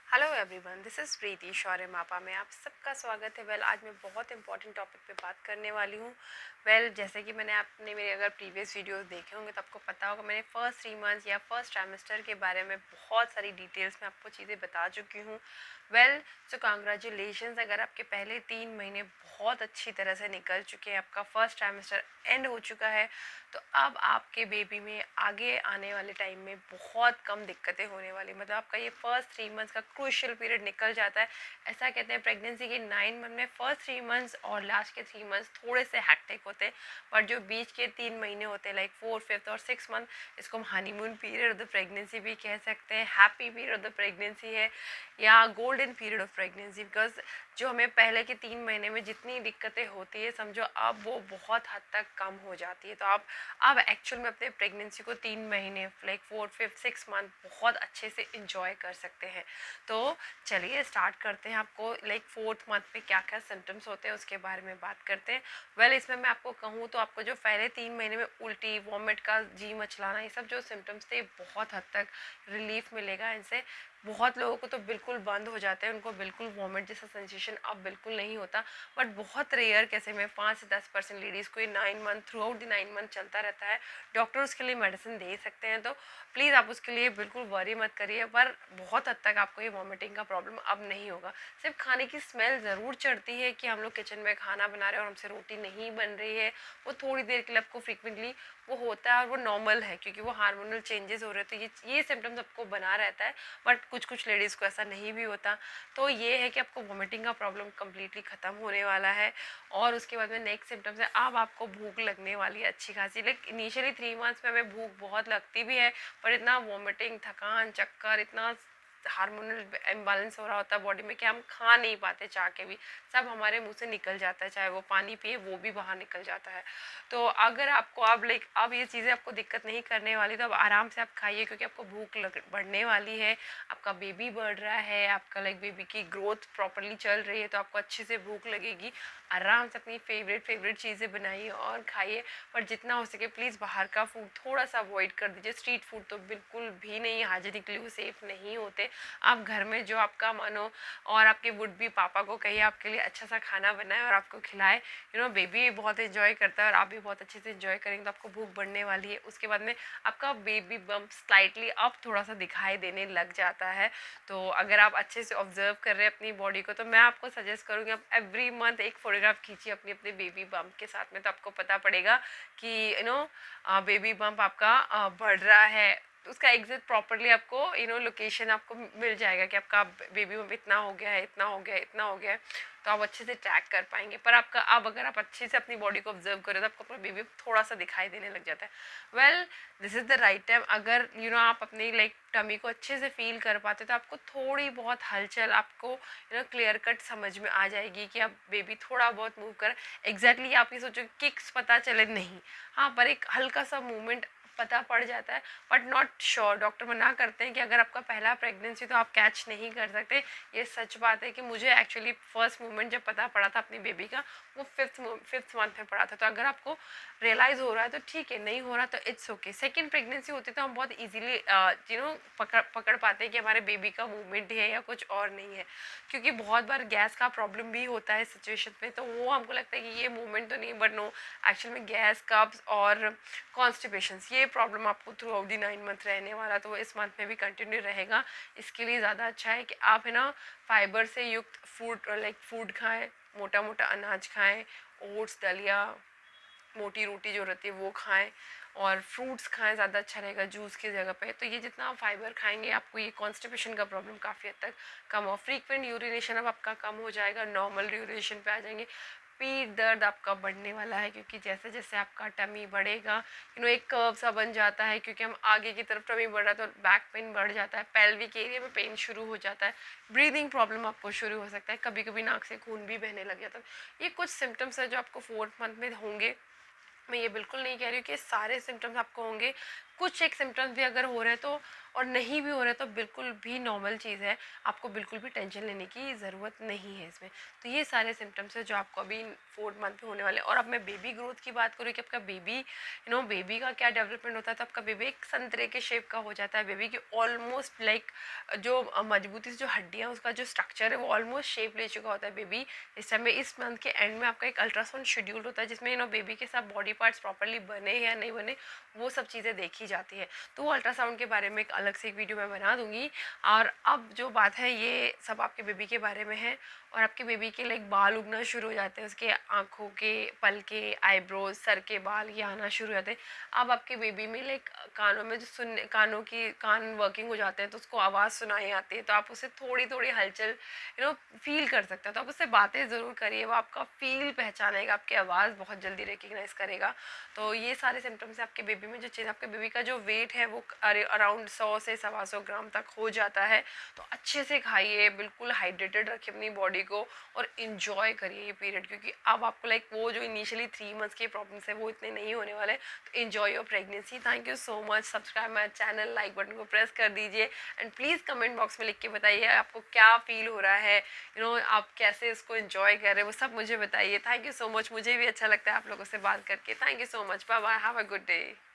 Hello everyone, this is प्रीति शौर्य मापा में आप सबका स्वागत है। आज मैं बहुत इंपॉर्टेंट टॉपिक पे बात करने वाली हूँ। जैसे कि मैंने आपने मेरे अगर प्रीवियस वीडियोस देखे होंगे तो आपको पता होगा मैंने फर्स्ट 3 मंथ्स या फर्स्ट ट्राइमेस्टर के बारे में बहुत सारी डिटेल्स में आपको चीज़ें बता चुकी हूँ। सो कॉन्ग्रेचुलेशंस, अगर आपके पहले 3 महीने बहुत अच्छी तरह से निकल चुके हैं, आपका फर्स्ट ट्राइमेस्टर एंड हो चुका है, तो अब आपके बेबी में आगे आने वाले टाइम में बहुत कम दिक्कतें होने वाली, मतलब आपका ये फर्स्ट 3 मंथ्स का क्रूशियल पीरियड निकल जाता है। ऐसा कहते हैं प्रेगनेंसी के 9 मंथ में फर्स्ट 3 मंथ्स और लास्ट के 3 मंथ्स थोड़े से हैक्टिक होते हैं, पर जो बीच के 3 महीने होते हैं लाइक 4, 5 और 6 मंथ, इसको हम honeymoon period of the pregnancy भी कह सकते हैं, happy period of the pregnancy है या golden period of pregnancy. Because जो हमें पहले के 3 महीने में जितनी दिक्कतें होती है समझो अब वो बहुत हद तक कम हो जाती है। तो आप एक्चुअल में अपने प्रेगनेंसी को 3 महीने लाइक 4, 5, 6 मंथ बहुत अच्छे से इंजॉय कर सकते हैं। तो चलिए स्टार्ट करते हैं। आपको लाइक 4th मंथ में क्या क्या सिम्टम्स होते हैं उसके बारे में बात करते हैं। इसमें मैं आपको कहूँ तो आपको जो पहले 3 महीने में उल्टी, वॉमिट का, जी मचलाना, ये सब जो सिम्टम्स थे बहुत हद तक रिलीफ मिलेगा इनसे। बहुत लोगों को तो बिल्कुल बंद हो जाते हैं, उनको बिल्कुल वॉमिट जैसा सेंसेशन अब बिल्कुल नहीं होता। बट बहुत रेयर कैसे में 5 से 10% लेडीज़ को ये 9 month through out the 9 month चलता रहता है। डॉक्टर उसके लिए मेडिसिन दे सकते हैं, तो प्लीज़ आप उसके लिए बिल्कुल वरी मत करिए। पर बहुत हद तक आपको ये वॉमिटिंग का प्रॉब्लम अब नहीं होगा। सिर्फ खाने की स्मेल ज़रूर चढ़ती है कि हम लोग किचन में खाना बना रहे हैं और हमसे रोटी नहीं बन रही है, वो थोड़ी देर के लिए आपको फ्रिक्वेंटली वो होता है और वो नॉर्मल है क्योंकि वो हार्मोनल चेंजेस हो रहे थे। ये सिम्टम्स आपको बना रहता है, बट कुछ कुछ लेडीज़ को ऐसा नहीं भी होता। तो ये है कि आपको वॉमिटिंग का प्रॉब्लम कम्प्लीटली ख़त्म होने वाला है। और उसके बाद में नेक्स्ट सिम्टम्स है, अब आपको भूख लगने वाली है अच्छी खासी। लाइक इनिशियली 3 मंथ्स में हमें भूख बहुत लगती भी है, पर इतना वॉमिटिंग, थकान, चक्कर, इतना हार्मोनल इम्बैलेंस हो रहा होता है बॉडी में कि हम खा नहीं पाते, चाह के भी सब हमारे मुंह से निकल जाता है। चाहे वो पानी पिए वो भी बाहर निकल जाता है। तो अगर आपको अब लाइक अब ये चीज़ें आपको दिक्कत नहीं करने वाली, तो अब आराम से आप खाइए क्योंकि आपको भूख बढ़ने वाली है। आपका बेबी बढ़ रहा है, आपका लाइक बेबी की ग्रोथ प्रॉपरली चल रही है, तो आपको अच्छे से भूख लगेगी। आराम से अपनी फेवरेट चीज़ें बनाइए और खाइए। पर जितना हो सके प्लीज़ बाहर का फूड थोड़ा सा अवॉइड कर दीजिए। स्ट्रीट फूड तो बिल्कुल भी नहीं, हाइजीनिकली वो सेफ़ नहीं होते। आप घर में जो आपका मानो और आपके वुड बी पापा को कहिए आपके लिए अच्छा सा खाना बनाए और आपको खिलाए। बेबी बहुत इन्जॉय करता है और आप भी बहुत अच्छे से इन्जॉय करेंगे, तो आपको भूख बढ़ने वाली है। उसके बाद में आपका बेबी बम्प स्लाइटली अब थोड़ा सा दिखाई देने लग जाता है। तो अगर आप अच्छे से ऑब्जर्व कर रहे हैं अपनी बॉडी को, तो मैं आपको सजेस्ट करूँगी आप एवरी मंथ एक फोटोग्राफ खींचिए अपनी अपने बेबी बम्प के साथ में, तो आपको पता पड़ेगा कि बेबी बम्प आपका बढ़ रहा है। तो उसका एग्जैक्ट प्रॉपरली आपको लोकेशन आपको मिल जाएगा कि आपका बेबी बम्प इतना हो गया है, इतना हो गया है, इतना हो गया है, तो आप अच्छे से ट्रैक कर पाएंगे। पर आपका अब अगर आप अच्छे से अपनी बॉडी को ऑब्जर्व करें तो आपको अपना बेबी थोड़ा सा दिखाई देने लग जाता है। This is the right time. अगर आप अपनी लाइक टमी को अच्छे से फील कर पाते तो आपको थोड़ी बहुत हलचल आपको क्लियर कट समझ में आ जाएगी कि अब बेबी थोड़ा बहुत मूव कर। एग्जैक्टली आप ये सोचो किक्स पता चले नहीं, हाँ, पर एक हल्का सा मूवमेंट पता पड़ जाता है, बट नॉट श्योर। डॉक्टर मना करते हैं कि अगर आपका पहला प्रेगनेंसी तो आप कैच नहीं कर सकते। ये सच बात है कि मुझे एक्चुअली फर्स्ट मूवमेंट जब पता पड़ा था अपनी बेबी का, वो फिफ्थ मंथ में पड़ा था। तो अगर आपको रियलाइज़ हो रहा है तो ठीक है, नहीं हो रहा तो इट्स ओके। सेकेंड प्रेगनेंसी होती तो हम बहुत ईजिली पकड़ पाते हैं कि हमारे बेबी का मूवमेंट है या कुछ और नहीं है, क्योंकि बहुत बार गैस का प्रॉब्लम भी होता है सिचुएशन में। तो वो हमको लगता है कि ये मूवमेंट तो नहीं, बट नो, एक्चुअल में गैस, कब्स और कॉन्स्टिपेशंस, ये प्रॉब्लम आपको थ्रू आउट दी 9 मंथ रहने वाला, तो वो इस मंथ में भी कंटिन्यू रहेगा। इसके लिए ज़्यादा अच्छा है कि आप फाइबर से युक्त फूड लाइक फूड खाएं, मोटा मोटा अनाज खाएं, ओट्स, दलिया, मोटी रोटी जो रहती है वो खाएं, और फ्रूट्स खाएं, ज़्यादा अच्छा रहेगा जूस की जगह पे। तो ये जितना आप फाइबर खाएंगे आपको ये कॉन्स्टिपेशन का प्रॉब्लम काफ़ी हद तक कम हो। फ्रीक्वेंट यूरिनेशन अब आपका कम हो जाएगा, नॉर्मल यूरिनेशन पे आ जाएंगे। पेट दर्द आपका बढ़ने वाला है क्योंकि जैसे जैसे आपका टमी बढ़ेगा एक कर्व सा बन जाता है, क्योंकि हम आगे की तरफ टमी बढ़ रहा है तो बैक पेन बढ़ जाता है, पेल्विक एरिया में पेन शुरू हो जाता है, ब्रीदिंग प्रॉब्लम आपको शुरू हो सकता है, कभी कभी नाक से खून भी बहने लग जाता है। ये कुछ सिम्टम्स है जो आपको 4th मंथ में होंगे। मैं ये बिल्कुल नहीं कह रही हूँ कि सारे सिम्टम्स आपको होंगे, कुछ एक सिम्टम्स भी अगर हो रहे हैं तो और नहीं भी हो रहा है तो बिल्कुल भी नॉर्मल चीज़ है, आपको बिल्कुल भी टेंशन लेने की ज़रूरत नहीं है इसमें। तो ये सारे सिम्टम्स है जो आपको अभी 4th मंथ में होने वाले हैं। और अब मैं बेबी ग्रोथ की बात करूँ कि आपका बेबी बेबी का क्या डेवलपमेंट होता है, तो आपका बेबी एक संतरे के शेप का हो जाता है। बेबी की ऑलमोस्ट लाइक जो मजबूती से जो हड्डियाँ उसका जो स्ट्रक्चर है वो ऑलमोस्ट शेप ले चुका होता है बेबी। इस समय इस मंथ के एंड में आपका एक अल्ट्रासाउंड शेड्यूल होता है जिसमें बेबी के सब बॉडी पार्ट्स प्रॉपरली बने या नहीं बने वो सब चीज़ें देखी जाती है। तो वो अल्ट्रासाउंड के बारे में एक अलग से एक वीडियो मैं बना दूंगी। और अब जो बात है ये सब आपके बेबी के बारे में है। और आपके बेबी के लाइक बाल उगना शुरू हो जाते हैं, उसके आँखों के पल के आईब्रोज सर के बाल ये आना शुरू हो जाते हैं। अब आपके बेबी में लाइक कानों में जो सुनने कानों की कान वर्किंग हो जाते हैं तो उसको आवाज़ सुनाई आती है, तो आप उसे थोड़ी थोड़ी हलचल फील कर सकते हैं। तो आप उससे बातें ज़रूर करिए, वो आपका फील पहचानेगा, आपकी आवाज़ बहुत जल्दी रिकग्नाइज करेगा। तो ये सारे सिम्टम्स आपके बेबी में जो चीज़, आपके बेबी का जो वेट है वो अराउंड 100 से 125 ग्राम तक हो जाता है। तो अच्छे से खाइए, बिल्कुल हाइड्रेटेड रखिए अपनी बॉडी को और इन्जॉय करिए ये पीरियड, क्योंकि अब आपको लाइक वो जो इनिशियली 3 मंथ्स के प्रॉब्लम्स है वो इतने नहीं होने वाले। तो enjoy your pregnancy. Thank you so much. Subscribe my channel, like button को प्रेस कर दीजिए एंड प्लीज़ कमेंट बॉक्स में लिख के बताइए आपको क्या फील हो रहा है, आप कैसे इसको एंजॉय कर रहे हैं वो सब मुझे बताइए। थैंक यू सो मच, मुझे भी अच्छा लगता है आप लोगों से बात करके। Thank you so much, bye bye, have a good day.